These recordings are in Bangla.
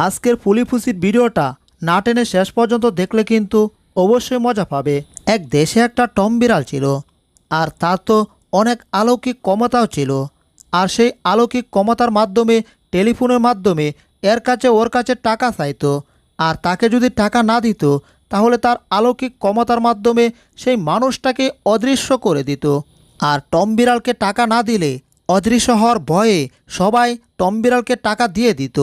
আজকের ফুলিফুসির ভিডিওটা না টেনে শেষ পর্যন্ত দেখলে কিন্তু অবশ্যই মজা পাবে। এক দেশে একটা টম বিড়াল ছিল, আর তার তো অনেক অলৌকিক ক্ষমতাও ছিল। আর সেই অলৌকিক ক্ষমতার মাধ্যমে টেলিফোনের মাধ্যমে এর কাছে ওর কাছে টাকা চাইতো, আর তাকে যদি টাকা না দিত তাহলে তার অলৌকিক ক্ষমতার মাধ্যমে সেই মানুষটাকে অদৃশ্য করে দিত। আর টম বিড়ালকে টাকা না দিলে অদৃশ্য হওয়ার ভয়ে সবাই টম বিড়ালকে টাকা দিয়ে দিত।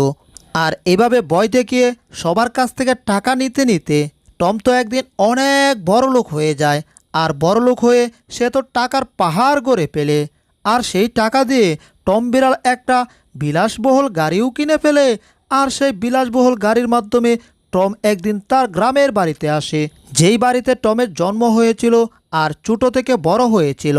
আর এভাবে ভয় দেখিয়ে সবার কাছ থেকে টাকা নিতে নিতে টম তো একদিন অনেক বড়লোক হয়ে যায়। আর বড়লোক হয়ে সে তো টাকার পাহাড় গড়ে ফেলে। আর সেই টাকা দিয়ে টম বিড়াল একটা বিলাসবহুল গাড়িও কিনে ফেলে। আর সেই বিলাসবহুল গাড়ির মাধ্যমে টম একদিন তার গ্রামের বাড়িতে আসে, যেই বাড়িতে টমের জন্ম হয়েছিল আর ছোটো থেকে বড় হয়েছিল।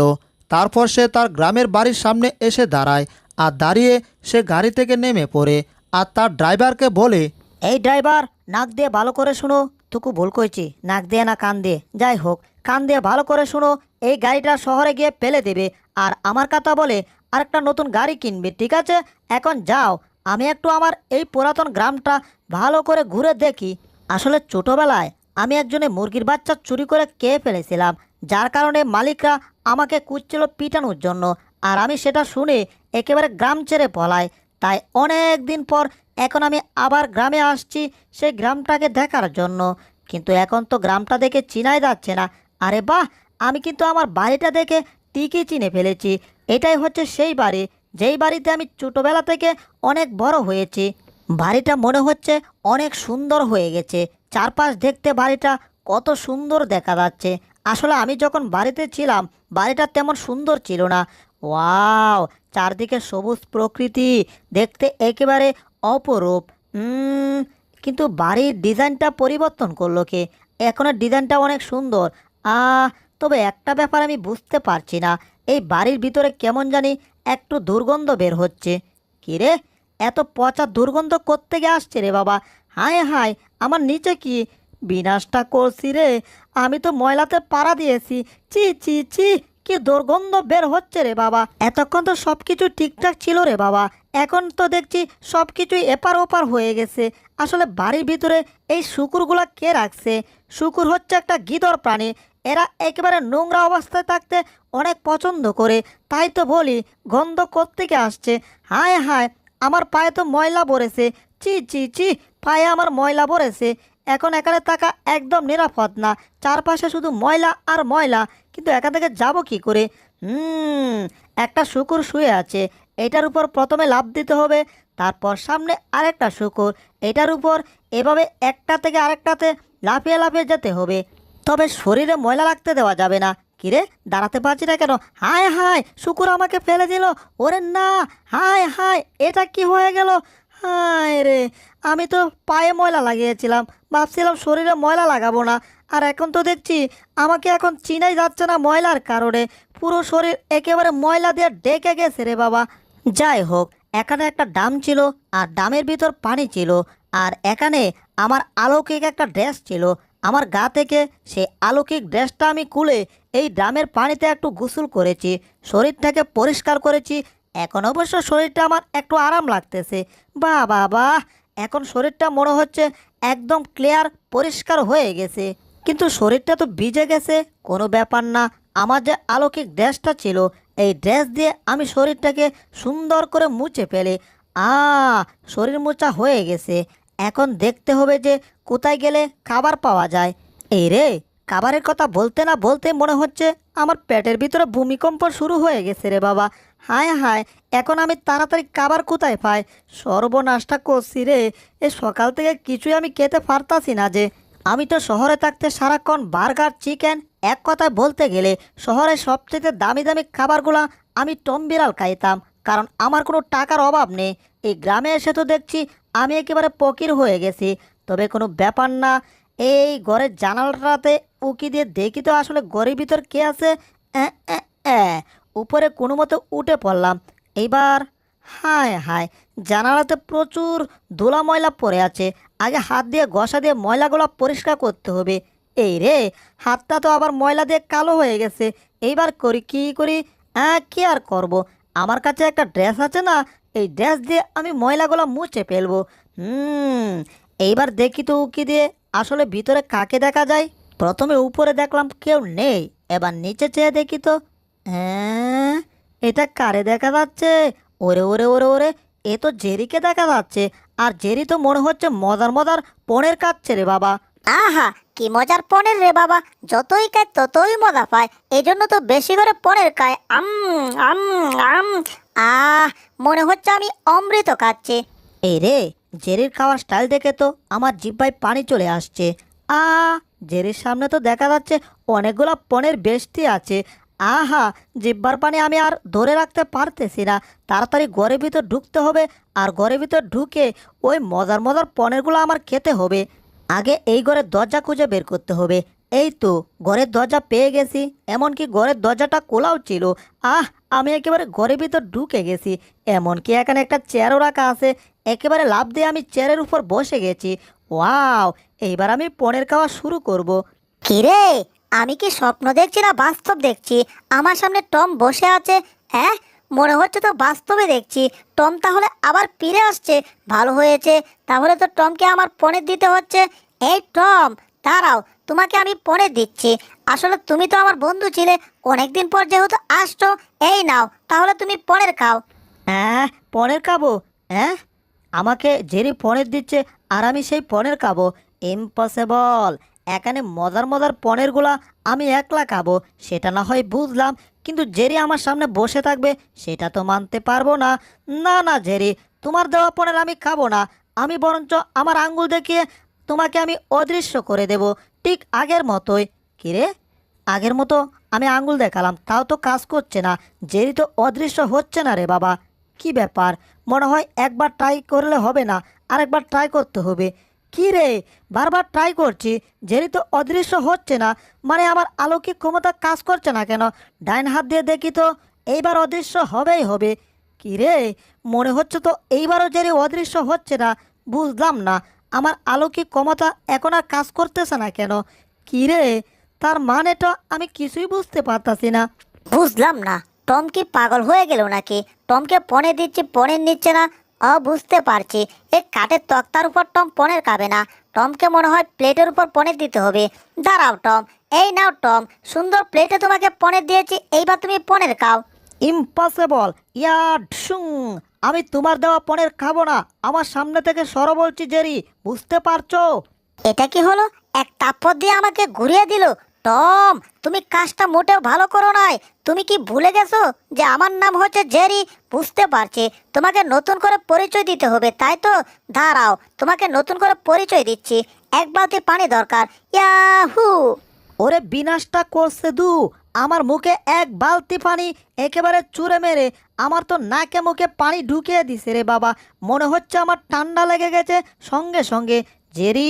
তারপর সে তার গ্রামের বাড়ির সামনে এসে দাঁড়ায়, আর দাঁড়িয়ে সে গাড়ি থেকে নেমে পড়ে আর তার ড্রাইভারকে বলে, এই ড্রাইভার, নাক দিয়ে ভালো করে শুনো। তুকু ভুল কইছি, নাক দিয়ে না কান দিয়ে, যাই হোক কান দিয়ে ভালো করে শুনো। এই গাড়িটা শহরে গিয়ে ফেলে দেবে আর আমার কথা বলে আরেকটা নতুন গাড়ি কিনবে, ঠিক আছে? এখন যাও, আমি একটু আমার এই পুরাতন গ্রামটা ভালো করে ঘুরে দেখি। আসলে ছোটোবেলায় আমি একজনের মুরগির বাচ্চা চুরি করে খেয়ে ফেলেছিলাম, যার কারণে মালিকরা আমাকে কুচ্ছিল পিটানোর জন্য। আর আমি সেটা শুনে একেবারে গ্রাম ছেড়ে পলাই। তাই অনেক দিন পর এখন আমি আবার গ্রামে আসছি সেই গ্রামটাকে দেখার জন্য। কিন্তু এখন তো গ্রামটা দেখে চিনাই যাচ্ছে না। আরে বাহ, আমি কিন্তু আমার বাড়িটা দেখে ঠিকই চিনে ফেলেছি। এটাই হচ্ছে সেই বাড়ি যেই বাড়িতে আমি ছোটোবেলা থেকে অনেক বড় হয়েছি। বাড়িটা মনে হচ্ছে অনেক সুন্দর হয়ে গেছে। চারপাশ দেখতে বাড়িটা কত সুন্দর দেখা যাচ্ছে। আসলে আমি যখন বাড়িতে ছিলাম বাড়িটা তেমন সুন্দর ছিল না। ওয়াও, চারদিকে সবুজ প্রকৃতি, দেখতে একেবারে অপরূপ। কিন্তু বাড়ির ডিজাইনটা পরিবর্তন করলো কে? এখনের ডিজাইনটা অনেক সুন্দর। তবে একটা ব্যাপার আমি বুঝতে পারছি না, এই বাড়ির ভিতরে কেমন জানি একটু দুর্গন্ধ বের হচ্ছে। কিরে, এত পচা দুর্গন্ধ কোত্থেকে আসছে রে বাবা? হায় হায়, আমার নিচে কি বিনাশটা করছি রে? আমি তো ময়লাতে পাড়া দিয়েছি। চি চি চি, কি দুর্গন্ধ বের হচ্ছে রে বাবা! এতক্ষণ তো সব কিছু ঠিকঠাক ছিল রে বাবা, এখন তো দেখছি সব কিছুই এপার ওপার হয়ে গেছে। আসলে বাড়ির ভিতরে এই শুকুরগুলা কে রাখছে? শুকুর হচ্ছে একটা গিদড় প্রাণী। এরা একেবারে নোংরা অবস্থায় থাকতে অনেক পছন্দ করে। তাই তো বলি, গন্ধ কোত্থেকে আসছে? হায় হায়, আমার পায়ে তো ময়লা পড়েছে। চি চি চি, পায়ে আমার ময়লা পড়েছে। এখন এখানে থাকা একদম নিরাপদ না, চারপাশে শুধু ময়লা আর ময়লা। কিন্তু এখান থেকে যাব কি করে? একটা শুকুর শুয়ে আছে, এটার উপর প্রথমে লাফ দিতে হবে, তারপর সামনে আরেকটা শুকুর, এটার উপর এভাবে একটা থেকে আরেকটাতে লাফিয়ে লাফিয়ে যেতে হবে। তবে শরীরে ময়লা লাগতে দেওয়া যাবে না। কিরে, দাঁড়াতে পারছি না কেন? হায় হায়, শুকুর আমাকে ফেলে দিল। ওরে না, হায় হায়, এটা কি হয়ে গেল? হায় রে, আমি তো পায়ে ময়লা লাগিয়েছিলাম, ভাবছিলাম শরীরে ময়লা লাগাবো না। আর এখন তো দেখছি আমাকে এখন চিনাই যাচ্ছে না ময়লার কারণে। পুরো শরীর একেবারে ময়লা দিয়ে ডেকে গেছে রে বাবা। যাই হোক, এখানে একটা ডাম ছিল আর ডামের ভিতর পানি ছিল। আর এখানে আমার অলৌকিক একটা ড্রেস ছিল। আমার গা থেকে সেই অলৌকিক ড্রেসটা আমি খুলে এই ড্রামের পানিতে একটু গোসল করেছি, শরীরটাকে পরিষ্কার করেছি। এখন অবশ্য শরীরটা আমার একটু আরাম লাগতেছে। বাহ বাহ বাহ, এখন শরীরটা মনে হচ্ছে একদম ক্লিয়ার পরিষ্কার হয়ে গেছে। কিন্তু শরীরটা তো ভিজে গেছে। কোনো ব্যাপার না, আমার যে অলৌকিক ড্রেসটা ছিল এই ড্রেস দিয়ে আমি শরীরটাকে সুন্দর করে মুছে ফেলে। শরীর মোছা হয়ে গেছে। এখন দেখতে হবে যে কোথায় গেলে খাবার পাওয়া যায়। এই রে, খাবারের কথা বলতে না বলতে মনে হচ্ছে আমার পেটের ভিতরে ভূমিকম্প শুরু হয়ে গেছে রে বাবা। হায় হায়, এখন আমি তাড়াতাড়ি খাবার কোথায় পাই? সর্বনাশটা করছি রে, এ সকাল থেকে কিছুই আমি খেতে পারতাছি না যে। আমি তো শহরে থাকতে সারাক্ষণ বার্গার, চিকেন, এক কথায় বলতে গেলে শহরের সবচেয়ে দামি দামি খাবারগুলা আমি টম বিড়াল খাইতাম, কারণ আমার কোনো টাকার অভাব নেই। এই গ্রামে এসে তো দেখছি আমি একেবারে ফকির হয়ে গেছি। তবে কোনো ব্যাপার না, এই ঘরের জানালাটাতে উকি দিয়ে দেখি তো আসলে ঘরের ভিতর কে আছে। অ্যাঁ, অ্যাঁ, অ্যাঁ, উপরে কোনো মতো উঠে পড়লাম। এইবার হায় হায়, জানালাতে প্রচুর ধুলা ময়লা পড়ে আছে। আগে হাত দিয়ে ঘষা দিয়ে ময়লাগুলো পরিষ্কার করতে হবে। এই রে, হাতটা তো আবার ময়লা দিয়ে কালো হয়ে গেছে। এইবার করি কি করি? কি আর করব, আমার কাছে একটা ড্রেস আছে না, এই ড্রেস দিয়ে আমি ময়লাগুলো মুছে ফেলবো। এইবার দেখি তো উকি দিয়ে আসলে ভিতরে কাকে দেখা যায়। প্রথমে উপরে দেখলাম কেউ নেই, এবার নিচে চেয়ে দেখি তো। হ্যাঁ, এটা কারে দেখা যাচ্ছে? ওরে ওরে ওরে ওরে, এ তো জেরিকে দেখা যাচ্ছে। আর জেরি তো মনে হচ্ছে মজার মজার পনের কাটছে রে বাবা। আহা, কি মজার পনির রে বাবা, যতই খায় ততই মজা পায়, এই জন্য তো বেশি করে পনির খায়। আম আম আম আহ মনে হচ্ছে আমি অমৃত খাচ্ছি। এই রে, জেরির খাওয়ার স্টাইল দেখে তো আমার জিহ্বায় পানি চলে আসছে। আ জেরির সামনে তো দেখা যাচ্ছে অনেকগুলো পনের বেশটি আছে। আহা, জিহ্বার পানি আমি আর ধরে রাখতে পারতেছি না। তাড়াতাড়ি ঘরের ভিতর ঢুকতে হবে, আর ঘরের ভিতর ঢুকে ওই মজার মজার পনেরগুলো আমার খেতে হবে। আগে এই ঘরের দরজা খুঁজে বের করতে হবে। এই তো ঘরের দরজা পেয়ে গেছি, এমনকি ঘরের দরজাটা খোলাও ছিল। আমি একেবারে ঘরের ভিতর ঢুকে গেছি। এমনকি এখানে একটা চেয়ারও রাখা আছে। একেবারে লাফ দিয়ে আমি চেয়ারের উপর বসে গেছি। ওয়াও, এইবার আমি পনের খাওয়া শুরু করব। কিরে, আমি কি স্বপ্ন দেখছি না বাস্তব দেখছি? আমার সামনে টম বসে আছে। হ্যাঁ, মনে হচ্ছে তো বাস্তবে দেখছি। টম তাহলে আবার ফিরে আসছে, ভালো হয়েছে। তাহলে তো টমকে আমার পনির দিতে হচ্ছে। এই টম, দাঁড়াও, তোমাকে আমি পনির দিচ্ছি। আসলে তুমি তো আমার বন্ধু ছিলে, অনেকদিন পর যেহেতু আসছো, এই নাও, তাহলে তুমি পনির খাও। হ্যাঁ, পনের খাবো? হ্যাঁ, আমাকে জেরি পনের দিচ্ছে আর আমি সেই পনের খাবো? ইম্পসিবল। এখানে মজার মজার পনেরগুলা আমি একলা খাবো সেটা না হয় বুঝলাম, কিন্তু জেরি আমার সামনে বসে থাকবে সেটা তো মানতে পারবো না। না না জেরি, তোমার দেওয়া পনের আমি খাবো না। আমি বরঞ্চ আমার আঙ্গুল দেখিয়ে তোমাকে আমি অদৃশ্য করে দেব, ঠিক আগের মতোই। কিরে, আগের মতো আমি আঙ্গুল দেখালাম, তাও তো কাজ করছে না। জেরি তো অদৃশ্য হচ্ছে না রে বাবা। কি ব্যাপার? মনে হয় একবার ট্রাই করলে হবে না, আরেকবার ট্রাই করতে হবে। কি রে, বারবার ট্রাই করছি, জেরি তো অদৃশ্য হচ্ছে না। মানে আমার অলৌকিক ক্ষমতা কাজ করছে না কেন? ডাইন হাত দিয়ে দেখি তো, এইবার অদৃশ্য হবেই হবে। কি রে, মনে হচ্ছে তো এইবারও জেরি অদৃশ্য হচ্ছে না। বুঝলাম না, আমার অলৌকিক ক্ষমতা এখন আর কাজ করতেছে না কেন? কি রে, তার মানেটা আমি কিছুই বুঝতে পারতাছি না। বুঝলাম না, টম কি পাগল হয়ে গেল নাকি? টমকে পনির দিচ্ছি, পনির নিচ্ছে না। বুঝতে পারছি, এই কাঠের তক্তার উপর টম পনির খাবে না। টমকে মনে হয় প্লেটের উপর পনির দিতে হবে। দাঁড়াও টম, এই নাও টম, সুন্দর প্লেটে তোমাকে পনির দিয়েছি, এইবার তুমি পনির খাও। ইম্পসিবল। ইয়া ঢুং, আমি তোমার দেওয়া পনের খাবো না। আমার সামনে থেকে সরো বলছি জেরি, বুঝতে পারছো? এটা কি হলো? এক থাপ্পড় দিয়ে আমাকে ঘুরিয়ে দিল। টম, তুমি কাজটা মোটেও ভালো করো নাই। তুমি কি ভুলে গেছো যে আমার নাম হচ্ছে জেরি? বুঝতে পারছি, তোমাকে নতুন করে পরিচয় দিতে হবে, তাই তো? দাঁড়াও, তোমাকে নতুন করে পরিচয় দিচ্ছি। এক বালতি পানি দরকার। ইয়াহু! ওরে বিনাশটা করছে দু, আমার মুখে এক বালতি পানি একেবারে চুরে মেরে আমার তো নাকে মুখে পানি ঢুকিয়ে দিছে রে বাবা। মনে হচ্ছে আমার ঠান্ডা লেগে গেছে সঙ্গে সঙ্গে। জেরি,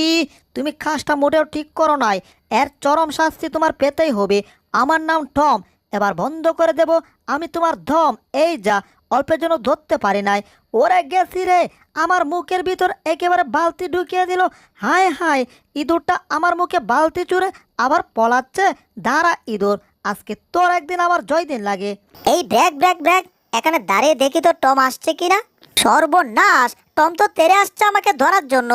তুমি কাজটা মোটেও ঠিক করো নাই। এর চরম শাস্তি তোমার পেতেই হবে। আমার নাম টম, এবার বন্ধ করে দেব আমি তোমার ধম। এই যা, অল্পের জন্য ধরতে পারি নাই। ওরে গেছি রে, আমার মুখের ভিতর একেবারে বালতি ঢুকিয়ে দিল। হায় হায়, ইঁদুরটা আমার মুখে বালতি চুরে আবার পলাচ্ছে। দাঁড়া ইঁদুর, আজকে তোর একদিন আমার জয় দিন লাগে। এই ব্যাগ ব্যাগ ব্যাগ, এখানে দাঁড়িয়ে দেখি তো টম আসছে কিনা। সর্বনাশ, টম তো তেড়ে আসছে আমাকে ধরার জন্য।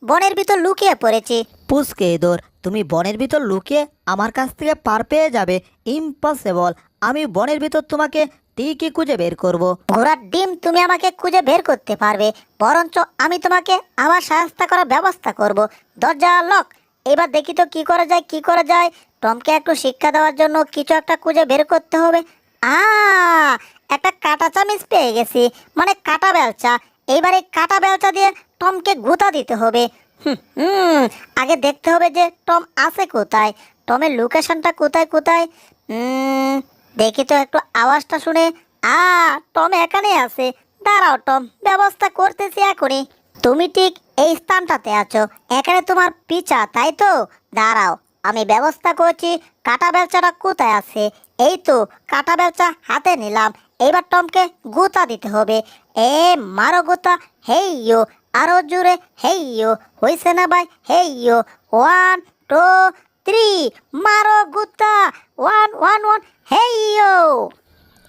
বনের ভিতর লুকিয়ে পড়েছি। পুচকে ইঁদুর, তুমি বনের ভিতর লুকিয়ে আমার কাছ থেকে পার পেয়ে যাবে? ইম্পসিবল। আমি বনের ভিতর তোমাকে ঠিকই খুঁজে বের করব। ঘোড়ার ডিম, তুমি আমাকে খুঁজে বের করতে পারবে, বরঞ্চ আমি তোমাকে আবার সাহায্য করার ব্যবস্থা করব। দরজা লক। এবার দেখি তো কি করা যায়, কি করা যায়। টমকে একটু শিক্ষা দেওয়ার জন্য কিছু একটা খুঁজে বের করতে হবে। আ একটা কাঁটা চামিচ পেয়ে গেছি, মানে কাঁটা বেলচা। এইবার এই কাঁটা বেলচা দিয়ে টমকে গুঁতা দিতে হবে। আগে দেখতে হবে যে টম আছে কোথায়, টমের লোকেশনটা কোথায় কোথায়। দেখি তো একটু আওয়াজটা শুনে। টম এখানে আছে। দাঁড়াও টম, ব্যবস্থা করতেছি এখনই। তুমি ঠিক এই স্থানটাতে আছো, এখানে তোমার পিছা, তাই তো? দাঁড়াও, আমি ব্যবস্থা করছি। কাঁটা বেলচাটা কোথায় আছে? এই তো, কাঁটা বেলচা হাতে নিলাম। এইবার টমকে গুঁতা দিতে হবে। মারো গুঁতা। হেইয়ো, আরো জোরে। হেইয়ো, হইছে না ভাই? হেইয়ো, 1 2 3, মারো গুঁতা। 1 1 1, হেইয়ো।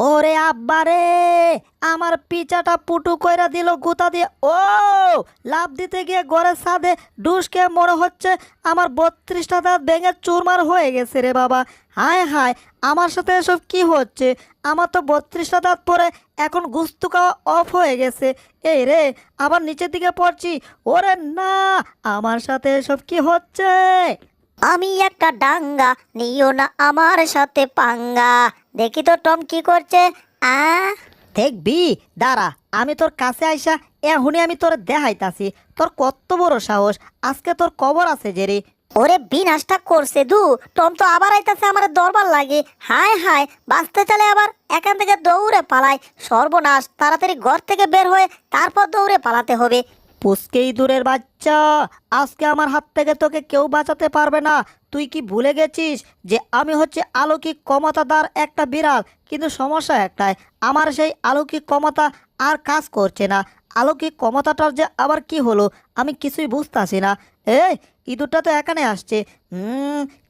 ওরে আব্বা রে, আমার পিচাটা পুটু কইরা দিল গুতা দিয়ে। ও লাভ দিতে গিয়ে ঘরের ছাদে ডুসকে মনে হচ্ছে আমার 32টা দাঁত ভেঙে চুরমার হয়ে গেছে রে বাবা। হায় হায়, আমার সাথে এসব কি হচ্ছে? আমার তো 32টা দাঁত পরে এখন গুস্তু খাওয়া অফ হয়ে গেছে। এই রে, আবার নিচের দিকে পড়ছি। ওরে না, আমার সাথে এসব কি হচ্ছে? আমি একটা ডাঙ্গা, নিও না আমার সাথে পাঙ্গা। দেখি তো টম কি করছে। আ দেখবি, দাঁড়া, আমি তোর কাছে আইসা এখনই আমি তোর দেখাইতাছি তোর কত বড় সাহস। আজকে তোর কবর আছে যে রে। ওরে বিনাশটা করছে দু। টম তো আবার আইতাছে আমার দরবার লাগে। হায় হায়, বাঁচতে চলে আবার এখান থেকে দৌড়ে পালায়। সর্বনাশ, তাড়াতাড়ি ঘর থেকে বের হয়ে তারপর দৌড়ে পালাতে হবে। পুচকে ইঁদুরের বাচ্চা, আজকে আমার হাত থেকে তোকে কেউ বাঁচাতে পারবে না। তুই কি ভুলে গেছিস যে আমি হচ্ছে অলৌকিক ক্ষমতাদার একটা বিড়াল? কিন্তু সমস্যা একটাই, আমার সেই অলৌকিক ক্ষমতা আর কাজ করছে না। অলৌকিক ক্ষমতাটার যে আবার কি হলো আমি কিছুই বুঝতাছি না। এই ইঁদুরটা তো এখানে আসছে।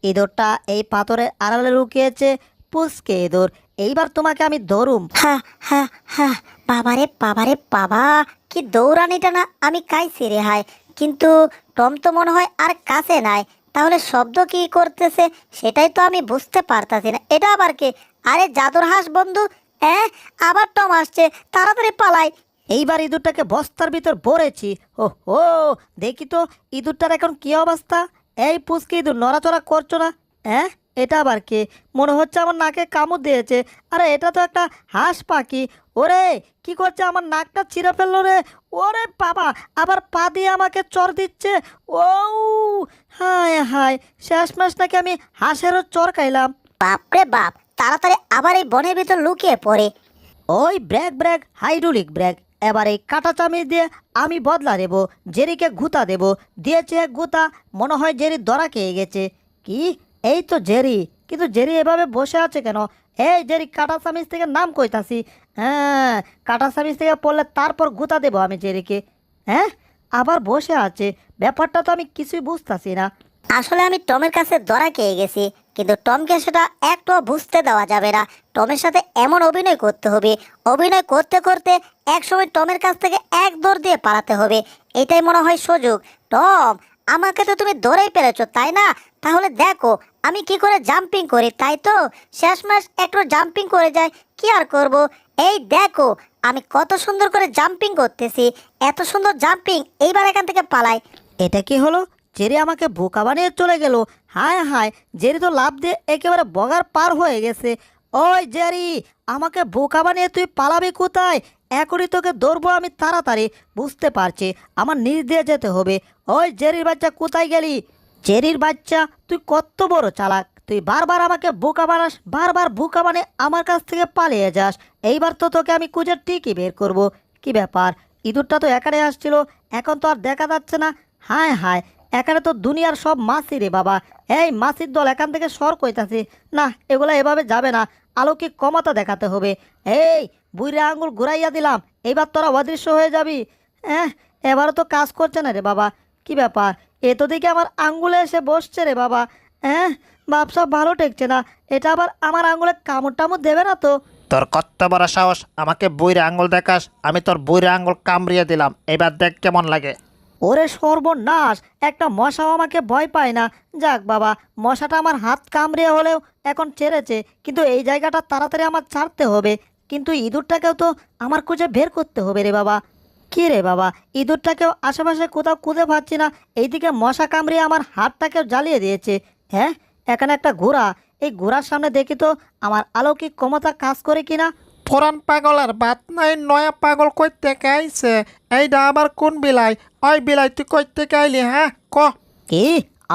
ইঁদুরটা এই পাথরের আড়ালে লুকিয়েছে। পুচকে ইঁদুর, এইবার তোমাকে আমি ধরুম। হা হা হা, বাবারে বাবারে বাবা, কি দৌড়ানিটা না আমি খাইছি রে হায়। কিন্তু টম তো মনে হয় আর কাছে নাই। তাহলে শব্দ কি করতেছে সেটাই তো আমি বুঝতে পারতাছি না। এটা আবার কে? আরে জাদুর হাঁস বন্ধু। হ্যাঁ, আবার টম আসছে, তাড়াতাড়ি পালাই। এইবার ইঁদুরটাকে বস্তার ভিতর ভরেছি। ও হো, দেখি তো ইঁদুরটার এখন কি অবস্থা। এই পুচকে ইঁদুর, নড়াচড়া করছো না? হ্যাঁ, এটা আবার কে? মনে হচ্ছে আমার নাকে কামড় দিয়েছে। আরে এটা তো একটা হাঁস পাখি। ওরে কি করছে, আমার নাকটা ছিঁড়ে ফেললো রে। ওরে বাবা, আবার পা দিয়ে আমাকে চর দিচ্ছে। ও হায় হায়, শেষমেশ নাকি আমি হাঁসেরও চর খাইলাম। বাপরে বাপ, তাড়াতাড়ি আবার এই বনের ভিতর লুকিয়ে পড়ে। ওই ব্রেক ব্রেক, হাইড্রোলিক ব্রেক। এবার এই কাঁটা চামিচ দিয়ে আমি বদলা দেব। জেরিকে গুতা দেব। দিয়েছে এক গুতা, মনে হয় জেরি ধরা খেয়ে গেছে। কি, এই তো জেরি, কিন্তু জেরি এভাবে বসে আছে কেন? এই জেরি, কাঁটা চামিচ থেকে নাম কইতাছি। হ্যাঁ, কাঁটা চামিচ থেকে পড়লে তারপর গুতা দেব আমি জেরিকে। হ্যাঁ, আবার বসে আছে, ব্যাপারটা তো আমি কিছুই বুঝতাছি না। আসলে আমি টমের কাছে ধরা খেয়ে গেছি, কিন্তু টমকে সেটা একটু বুঝতে দেওয়া যাবে না। টমের সাথে এমন অভিনয় করতে হবে, অভিনয় করতে করতে একসময় টমের কাছ থেকে এক দৌড় দিয়ে পালাতে হবে। এটাই মনে হয় সুযোগ। টম, আমাকে তো তুমি ধরেই পেরেছো তাই না? তাহলে দেখো আমি কি করে জাম্পিং করি, তাই তো? শেষমেশ একটু জাম্পিং করে যায়, কি আর করব। এই দেখো আমি কত সুন্দর করে জাম্পিং করতেছি। এত সুন্দর জাম্পিং, এইবার এখান থেকে পালাই। এটা কি হলো? জেরি আমাকে বোকা বানিয়ে চলে গেল। হায় হায়, জেরি তো লাফ দিয়ে একেবারে বগার পার হয়ে গেছে। ওই জেরি, আমাকে বোকা বানিয়ে তুই পালাবি কোথায়? এখনই তোকে ধরবো আমি তাড়াতাড়ি। বুঝতে পারছি আমার নিচ দিয়ে যেতে হবে। ওই জেরির বাচ্চা, কোথায় গেলি? জেরির বাচ্চা, তুই কত বড় চালাক! তুই বারবার আমাকে বোকা বানাস, বারবার বোকা বানিয়ে আমার কাছ থেকে পালিয়ে যাস। এইবার তো তোকে আমি খুঁজে ঠিকই বের করব। কি ব্যাপার, ইঁদুরটা তো এখানে আসছিল, এখন তো আর দেখা যাচ্ছে না। হায় হায়, এখানে তো দুনিয়ার সব মাছি রে বাবা। এই মাছির দল, এখান থেকে সর কইতাছি। না, এগুলা এভাবে যাবে না, অলৌকিক ক্ষমতা দেখাতে হবে। এই বুইরা আঙুল ঘুরাইয়া দিলাম, এইবার তোরা অদৃশ্য হয়ে যাবি। হ্যাঁ, এবারও তো কাজ করছে না রে বাবা। কি ব্যাপার, এ তো দেখি আমার আঙ্গুলে এসে বসছে রে বাবা। হ্যাঁ, ব্যবসা ভালো ঠেকছে না। এটা আবার আমার আঙুলে কামড় টামড় দেবে না তো? তোর কত বড় সাহস, আমাকে বইরে আঙুল দেখাস? আমি তোর বইরে আঙুল কামড়িয়ে দিলাম, এবার দেখ কেমন লাগে। ওরে সর্বনাশ, একটা মশাও আমাকে ভয় পায় না। যাক বাবা, মশাটা আমার হাত কামড়িয়ে হলেও এখন ছেড়েছে, কিন্তু এই জায়গাটা তাড়াতাড়ি আমার ছাড়তে হবে। কিন্তু ইঁদুরটাকেও তো আমার খুঁজে বের করতে হবে রে বাবা। কী রে বাবা, ইঁদুরটাকেও আশেপাশে কোথাও খুঁজে পাচ্ছি না। এইদিকে মশা কামড়িয়ে আমার হাতটাকেও জ্বালিয়ে দিয়েছে। হ্যাঁ, এখানে একটা ঘোড়া, এই ঘোড়ার সামনে দেখি তো আমার অলৌকিক ক্ষমতা কাজ করে কিনা। পুরান পাগলের বাত নাই, নয়া পাগল কই থেকে আইছে? এইটা আবার কোন বিলাই? ওই বিলাই, তুই কই থেকে আইলি? হ্যাঁ ক। কি,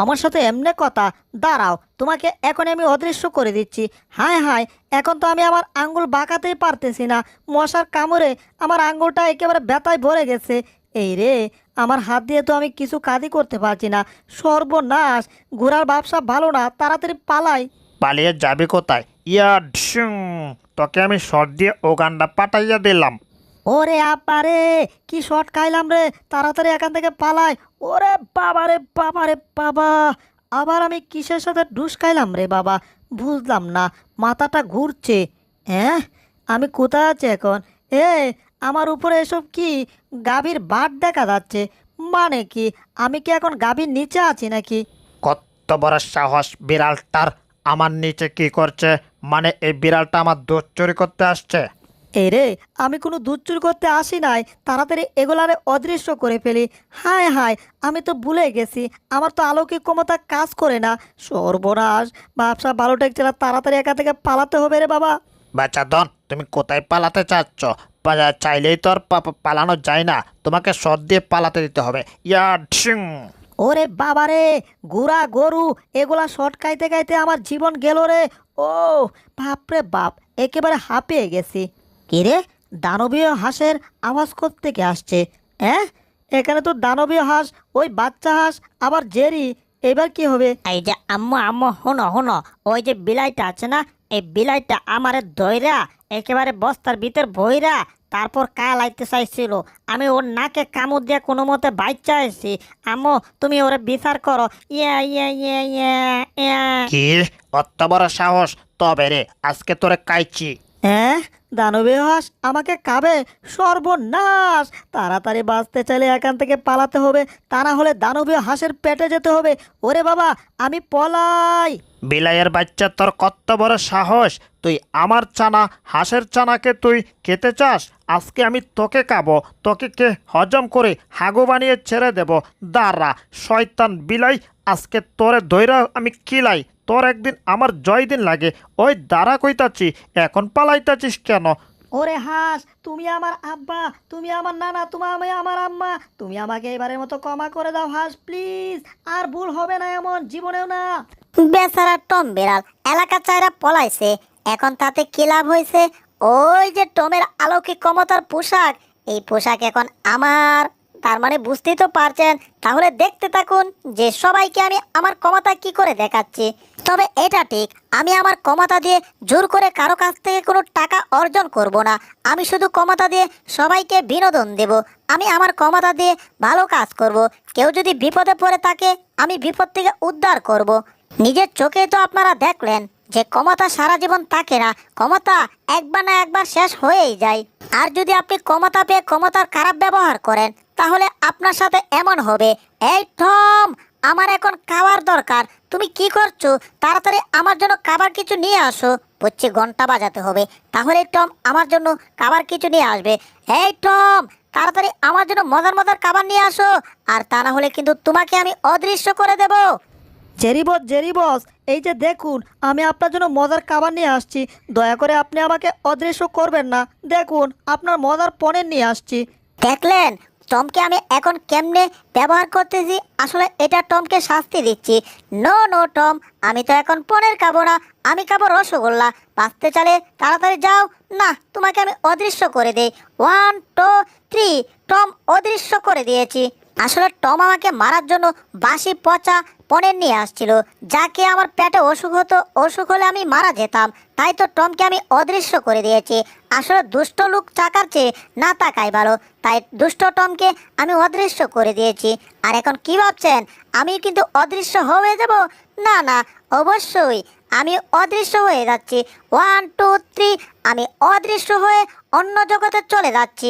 আমার সাথে এমনি কথা? দাঁড়াও, তোমাকে এখন আমি অদৃশ্য করে দিচ্ছি। হায় হায়, এখন তো আমি আমার আঙ্গুল বাঁকাতেই পারতেছি না। মশার কামড়ে আমার আঙ্গুলটা একেবারে ব্যথায় ভরে গেছে। এই রে, আমার হাত দিয়ে তো আমি কিছু কাজই করতে পারছি না। সর্বনাশ, ঘোড়ার ব্যবসা ভালো না, তাড়াতাড়ি পালাই। পালিয়ে যাবি কোথায়? ইয়া ঢিসুম, তোকে আমি শর্ট দিয়ে ওগান্ডা পাঠাইয়া দিলাম। ওরে আপারে, কি শট খাইলাম রে! তাড়াতাড়ি এখান থেকে পালাই। ওরে বাবারে বাবারে বাবা, আবার আমি কিসের সাথে ডুস খাইলাম রে বাবা? বুঝলাম না, মাথাটা ঘুরছে। হ্যাঁ, আমি কোথায় আছি এখন? এ আমার উপরে এসব কি গাভীর বাট দেখা যাচ্ছে? মানে কি আমি কি এখন গাভীর নিচে আছি নাকি? কত বড় সাহস বিড়ালটার! আমার নিচে কি করছে? মানে এই বিড়ালটা আমার দুধ চুরি করতে আসছে? এই রে, আমি কোনো দুধ চুরি করতে আসি নাই, তাড়াতাড়ি এগুলারে অদৃশ্য করে ফেলি। হায় হায়, আমি তো ভুলে গেছি আমার তো অলৌকিক ক্ষমতা কাজ করে না। সর্বনাশ! ব্যবসা ভালো ঠেকছে না, তাড়াতাড়ি একা থেকে পালাতে হবে রে বাবা। বাচ্চা ধন, তুমি কোথায় পালাতে চাচ্ছ? চাইলেই তো আর পালানো যায় না, তোমাকে সদ দিয়ে পালাতে দিতে হবে। ইয়া ঢিং! ওরে বাবা রে, গুড়া গরু এগুলা শর্ট খাইতে খাইতে আমার জীবন গেল রে। ও বাপরে বাপ, একেবারে হাঁপিয়ে গেছি। কিরে, দানবীয় হাঁসের আওয়াজ থেকে আসছে? হ্যাঁ, এখানে তো দানবীয় হাঁস, ওই বাচ্চা হাঁস, আবার জেরি। এবার কি হবে? এই যে আম্মু আম্মু হুনো হুনো, ওই যে বিলাইটা আছে না, এই বিলাইটা আমারে দইরা একেবারে বস্তার ভিতর ভইরা তারপর লাইতে চাইছিল। আমি ওর নাকে কামড় দিয়ে কোনো মতে বাচ্চা এসেছি। আম্মু তুমি ওরে বিচার করো। ইয়া ইয়া ইয়া ইয়া ইয়া। কি অত বড় সাহস? তবে রে, আজকে তোরে কাইছি। হ্যাঁ, দানবীয় হাঁস আমাকে খাবে? সর্বনাশ! তাড়াতাড়ি বাঁচতে চাইলে এখান থেকে পালাতে হবে, তা না হলে দানবীয় হাঁসের পেটে যেতে হবে। ওরে বাবা, আমি পলাই! বিলাইয়ের বাচ্চা, তোর কত বড় সাহস! তুই আমার চানা, হাঁসের চানাকে তুই খেতে চাস? আজকে আমি তোকে খাবো, তোকে কে হজম করে হাগু বানিয়ে ছেড়ে দেব। দাঁড়া শয়তান বিলাই, আজকে তোরে দইরা আমি কিলাই। তোর একদিন আমার জয় দিন লাগে। ওই দাঁড়া কইতাছি, এখন পালাইতাছিস কেন? ওরে হাঁস, তুমি আমার আব্বা, তুমি আমার নানা, তুমি আমি আমার আম্মা, তুমি আমাকে এবারের মতো ক্ষমা করে দাও হাঁস, প্লিজ। আর ভুল হবে না এমন, জীবনেও না। বেচারা টম বিড়াল এলাকা চাইরা পলাইছে, এখন তাতে কি লাভ হয়েছে? ওই যে টমের অলৌকিক ক্ষমতার পোশাক, এই পোশাক এখন আমার। তার মানে বুঝতেই তো পারছেন। তাহলে দেখতে থাকুন যে সবাইকে আমি আমার ক্ষমতা কি করে দেখাচ্ছি। তবে এটা ঠিক, আমি আমার ক্ষমতা দিয়ে জোর করে কারো কাছ থেকে কোনো টাকা অর্জন করব না। আমি শুধু ক্ষমতা দিয়ে সবাইকে বিনোদন দেব। আমি আমার ক্ষমতা দিয়ে ভালো কাজ করব। কেউ যদি বিপদে পড়ে থাকে, আমি বিপদ থেকে উদ্ধার করব। নিজের চোখে তো আপনারা দেখলেন যে ক্ষমতা সারা জীবন থাকে না, ক্ষমতা একবার না একবার শেষ হয়েই যায়। আর যদি আপনি ক্ষমতা পেয়ে ক্ষমতার খারাপ ব্যবহার করেন, তাহলে আপনার সাথে এমন হবে। এই টম, আমার এখন খাবার দরকার। তুমি কি করছো? তাড়াতাড়ি আমার জন্য খাবার কিছু নিয়ে আসো। বুঝছি ঘন্টা বাজাতে হবে, তাহলে টম আমার জন্য খাবার কিছু নিয়ে আসবে। এই টম, তাড়াতাড়ি আমার জন্য মজার মজার খাবার নিয়ে আসো, আর তা না হলে কিন্তু তোমাকে আমি অদৃশ্য করে দেবো। জেরি বস, এই যে দেখুন, আমি আপনার জন্য মজার খাবার নিয়ে আসছি। দয়া করে আপনি আমাকে অদৃশ্য করবেন না। দেখুন, আপনার মজার পনির নিয়ে আসছি। দেখলেন টমকে আমি এখন কেমনে ব্যবহার করতেছি? আসলে এটা টমকে শাস্তি দিচ্ছি। নো নো টম, আমি তো এখন পনির খাবো না, আমি খাবো রসগোল্লা। বাঁচতে চলে তাড়াতাড়ি যাও। না, তোমাকে আমি অদৃশ্য করে দেই। 1 2 3, টম অদৃশ্য করে দিয়েছি। আসলে টম আমাকে মারার জন্য বাসি পচা পনির নিয়ে আসছিল, যাকে আমার পেটে অসুখ হতো, অসুখ হলে আমি মারা যেতাম। তাই তো টমকে আমি অদৃশ্য করে দিয়েছি। আসলে দুষ্ট লোক টাকার চেয়ে না তাকাই ভালো, তাই দুষ্ট টমকে আমি অদৃশ্য করে দিয়েছি। আর এখন কি ভাবছেন আমি কিন্তু অদৃশ্য হয়ে যাব? না না, অবশ্যই আমি অদৃশ্য হয়ে যাচ্ছি। 1 2 3, আমি অদৃশ্য হয়ে অন্য জগতে চলে যাচ্ছি।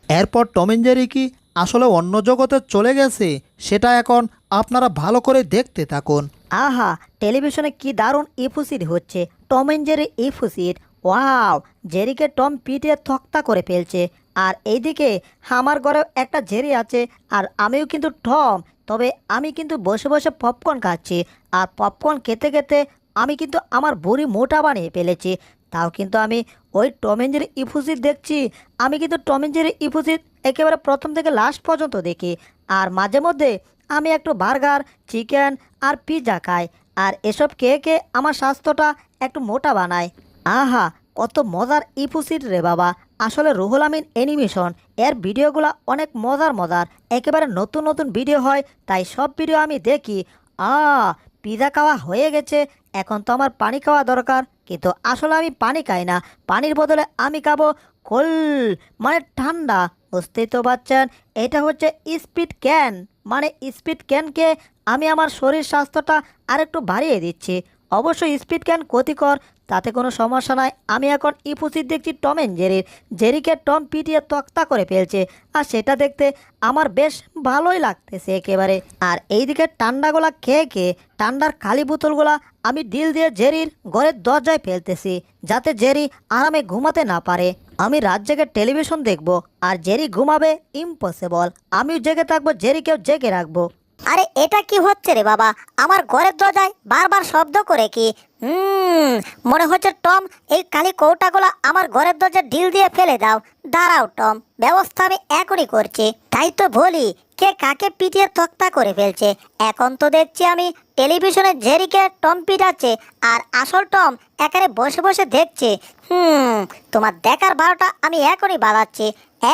এরপর টম অ্যান্ড জেরি কি আসলে অন্য জগতে চলে গেছে, সেটা এখন আপনারা ভালো করে দেখতে থাকুন। আহা, টেলিভিশনে কি দারুণ ইফুসিড হচ্ছে। Tom and Jerry episode. Wow! জেরিকে টম পিটিয়ে তক্তা করে ফেলছে। আর এইদিকে আমার ঘরেও একটা জেরি আছে, আর আমিও কিন্তু টম। তবে আমি কিন্তু বসে বসে পপকর্ন খাচ্ছি, আর পপকর্ন খেতে খেতে আমি কিন্তু আমার বুড়ি মোটা বানিয়ে ফেলেছি। তাও কিন্তু আমি ওই টম এন্ড জেরি ইফুসিড দেখছি। আমি কিন্তু টম এন্ড জেরি ইফুসিড একেবারে প্রথম থেকে লাস্ট পর্যন্ত দেখি। আর মাঝে মধ্যে আমি একটু বার্গার, চিকেন আর পিৎজা খাই। আর এসব খেয়ে খেয়ে আমার স্বাস্থ্যটা একটু মোটা বানায়। আহা, কত মজার ইফুসিড রে বাবা! আসলে রুহুল আমিন অ্যানিমেশন এর ভিডিওগুলো অনেক মজার মজার, একেবারে নতুন নতুন ভিডিও হয়, তাই সব ভিডিও আমি দেখি। পিৎজা খাওয়া হয়ে গেছে, এখন তো আমার পানি খাওয়া দরকার। কিন্তু আসলে আমি পানি খাই না, পানির বদলে আমি খাবো কোল, মানে ঠান্ডা। বুঝতেই তো পারছেন, এটা হচ্ছে স্পিড ক্যান। মানে স্পিড ক্যানকে আমি আমার শরীর স্বাস্থ্যটা আরেকটু বাড়িয়ে দিচ্ছি। অবশ্যই স্পিড ক্যান ক্ষতিকর, তাতে কোনো সমস্যা নাই। আমি এখন ইপুসিড দেখছি টম অ্যান্ড জেরির। জেরিকে টম পিটিয়ে তক্তা করে ফেলছে, আর সেটা দেখতে আমার বেশ ভালোই লাগতেছে একেবারে। আর এইদিকে ঠান্ডাগুলা খেয়ে খেয়ে ঠান্ডার খালি বোতলগুলা আমি ডিল দিয়ে জেরির ঘরের দরজায় ফেলতেছি, যাতে জেরি আরামে ঘুমাতে না পারে। আমি রাত জেগে টেলিভিশন দেখব, আর জেরি ঘুমাবে ইম্পসিবল। আমিও জেগে থাকবো, জেরিকেও জেগে রাখবো। আরে এটা কি হচ্ছে রে বাবা? আমার ঘরের দরজায় বারবার শব্দ করে কি? মনে হচ্ছে টম এই কালি কৌটাগুলো আমার ঘরের দরজায় ঢিল দিয়ে ফেলে দাও। দাঁড়াও টম, ব্যবস্থা আমি এখনই করছি। তাই তো বলি, কে কাকে পিটিয়ে তক্তা করে ফেলছে। এখন তো দেখছি আমি টেলিভিশনে জেরিকে টম পিটাচ্ছে, আর আসল টম এখানে বসে বসে দেখছে। তোমার দেখার বারোটা আমি এখনই বাজাচ্ছি।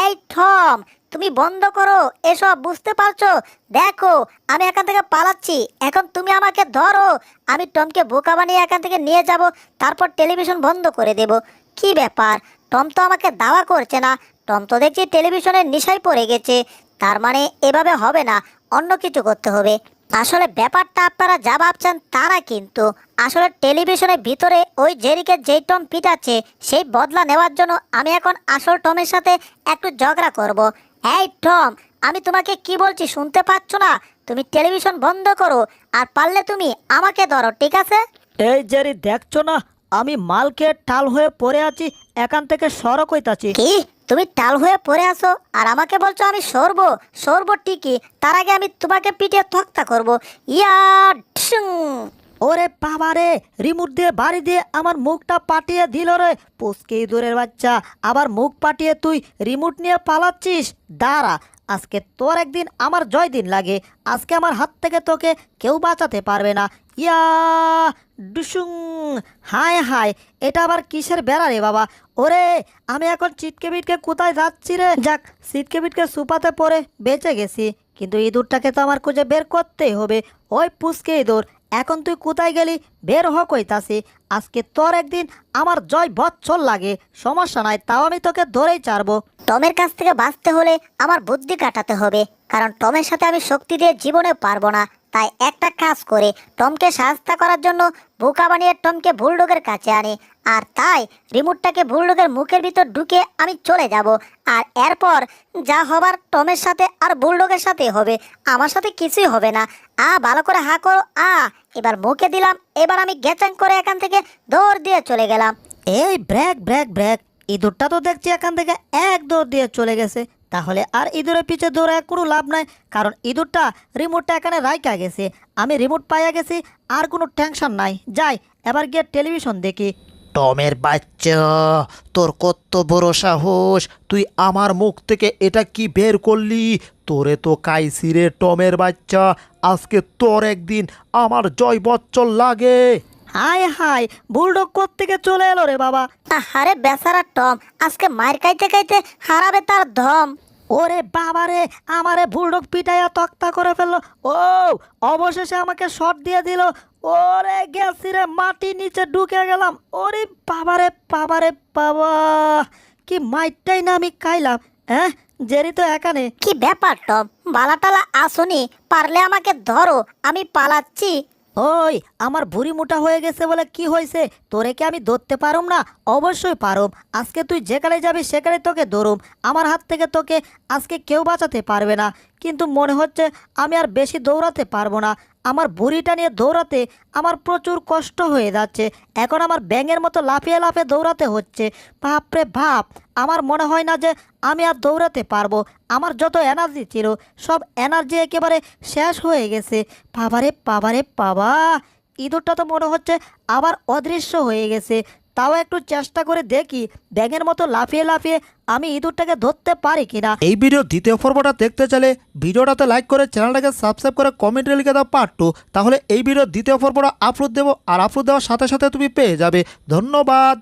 এই টম, তুমি বন্ধ করো এসব, বুঝতে পারছো? দেখো আমি এখান থেকে পালাচ্ছি, এখন তুমি আমাকে ধরো। আমি টমকে বোকা বানিয়ে এখান থেকে নিয়ে যাব, তারপর টেলিভিশন বন্ধ করে দেব। কি ব্যাপার, টম তো আমাকে দাওয়া করছে না। টম তো দেখছি টেলিভিশনের নেশায় পড়ে গেছে। তার মানে এভাবে হবে না, অন্য কিছু করতে হবে। আসলে ব্যাপারটা আপনারা যা ভাবছেন তা না, কিন্তু আসলে টেলিভিশনের ভিতরে ওই জেরিকে যেই টম পিটাচ্ছে সেই বদলা নেওয়ার জন্য আমি এখন আসল টমের সাথে একটু ঝগড়া করব। এই টম, আমি তোমাকে কি বলছি শুনতে পাচ্ছ না? তুমি টেলিভিশন বন্ধ করো, আর পারলে তুমি আমাকে ধরো, ঠিক আছে? এই জেরি, দেখছো না আমি মালকে টাল হয়ে পড়ে আছি, এখান থেকে সড়ক হইতাছি। কি তুমি টাল হয়ে পড়ে আসো আর আমাকে বলছো আমি সরবো? সরবো ঠিকই, তার আগে আমি তোমাকে পিটিয়ে তক্তা করবো। ইয়া ঢিসুং। ওরে বাবা রে, রিমোট দিয়ে বাড়ি দিয়ে আমার মুখটা পাঠিয়ে দিল রে। পুচকে ইঁদুরের বাচ্চা, আবার মুখ পাঠিয়ে তুই রিমোট নিয়ে পালাচ্ছিস? দাঁড়া, আজকে তোর একদিন আমার জয় দিন লাগে। আজকে আমার হাত থেকে তোকে কেউ বাঁচাতে পারবে না। ইয়া ডুসুং। হায় হায়, এটা আবার কিসের বেড়া রে বাবা? ওরে, আমি এখন চিটকে বিটকে কোথায় যাচ্ছি রে? যাক, সিটকে বিটকে সুপাতে পড়ে বেঁচে গেছি, কিন্তু ইঁদুরটাকে তো আমার খুঁজে বের করতেই হবে। ওই পুচকে ইঁদুর, এখন তুই কোথায় গেলি? বের হ কইতাছি। আজকে তোর একদিন আমার জয় বৎসর লাগে, সমস্যা নাই, তাও আমি তোকে ধরেই ছাড়বো। টমের কাছ থেকে বাঁচতে হলে আমার বুদ্ধি কাটাতে হবে, কারণ টমের সাথে আমি শক্তি দিয়ে জীবনে পারবো না। তাই একটা কাজ করে টমকে সাহায্য করার জন্য বোকা বানিয়ে টমকে বুলডগের কাছে আনি, আর তাই রিমোটটাকে বুলডগের মুখের ভিতর ঢুকে আমি চলে যাব। আর এরপর যা হবার টমের সাথে আর বুলডগের সাথে হবে, আমার সাথে কিছুই হবে না। ভালো করে হা করো। এবার মুখে দিলাম, এবার আমি গেচাং করে এখান থেকে দৌড় দিয়ে চলে গেলাম। এই ব্রেক ব্রেক ব্রেক, ইঁদুরটা তো দেখছি এখান থেকে এক দৌড় দিয়ে চলে গেছে। তাহলে আর ইঁদুরের পিছে দৌড়ে কোনো লাভ নাই, কারণ ইঁদুরটা রিমোটটা এখানে রাইখা গেছে। আমি রিমোট পাইয়া গেছি, আর কোনো টেনশন নাই। যাই এবার গিয়ে টেলিভিশন দেখি। টমের বাচ্চা, তোর কত বড় সাহস! তুই আমার মুখ থেকে এটা কি বের করলি? তোরে তো কাইছি রে টমের বাচ্চা, আজকে তোর একদিন আমার জয় বৎসর লাগে। হায় হায়, বুলডগ কোত্থেকে চলে এলো রে বাবা? আরে বেচারা টম আজকে মার খাইতে খাইতে হারাবে তার দম। ওরে বাবা রে, আমারে বুলডগ পিটাইয়া তক্তা করে ফেললো। ও, অবশেষে আমাকে শট দিয়ে দিল। ওরে গেছি রে, মাটি নিচে ঢুকে গেলাম। ওরে বাবারে বাবারে বাবা, কি মাইটটাই না আমি খাইলাম। হ্যাঁ, জেরি তো এখানে। কি ব্যাপার টম, বালাটালা আসুনি? পারলে আমাকে ধরো, আমি পালাচ্ছি। ওই, আমার ভুঁড়ি মোটা হয়ে গেছে বলে কি হয়েছে? তোরে কি আমি ধরতে পারুম না? অবশ্যই পারুম। আজকে তুই যেখানে যাবি সেখানে তোকে ধরুম। আমার হাত থেকে তোকে আজকে কেউ বাঁচাতে পারবে না। কিন্তু মনে হচ্ছে আমি আর বেশি দৌড়াতে পারবো না। আমার ভুঁড়িটা নিয়ে দৌড়াতে আমার প্রচুর কষ্ট হয়ে যাচ্ছে। এখন আমার ব্যাঙের মতো লাফিয়ে লাফিয়ে দৌড়াতে হচ্ছে। বাপরে বাপ, আমার মনে হয় না যে আমি আর দৌড়াতে পারবো। আমার যত এনার্জি ছিল সব এনার্জি একেবারে শেষ হয়ে গেছে। বাবারে বাবারে বাবা, ইঁদুরটা তো মনে হচ্ছে আবার অদৃশ্য হয়ে গেছে। তাও একটু চেষ্টা করে দেখি ব্যাঙের মতো লাফিয়ে লাফিয়ে আমি ইঁদুরটাকে ধরতে পারি কিনা। এই ভিডিও দ্বিতীয় পর্বটা দেখতে চাইলে ভিডিওটাতে লাইক করে চ্যানেলটাকে সাবস্ক্রাইব করে কমেন্টে লিখে দাও পার্ট 2, তাহলে এই ভিডিও দ্বিতীয় পর্বটা আপলোড দেবো, আর আপলোড দেওয়ার সাথে সাথে তুমি পেয়ে যাবে। ধন্যবাদ।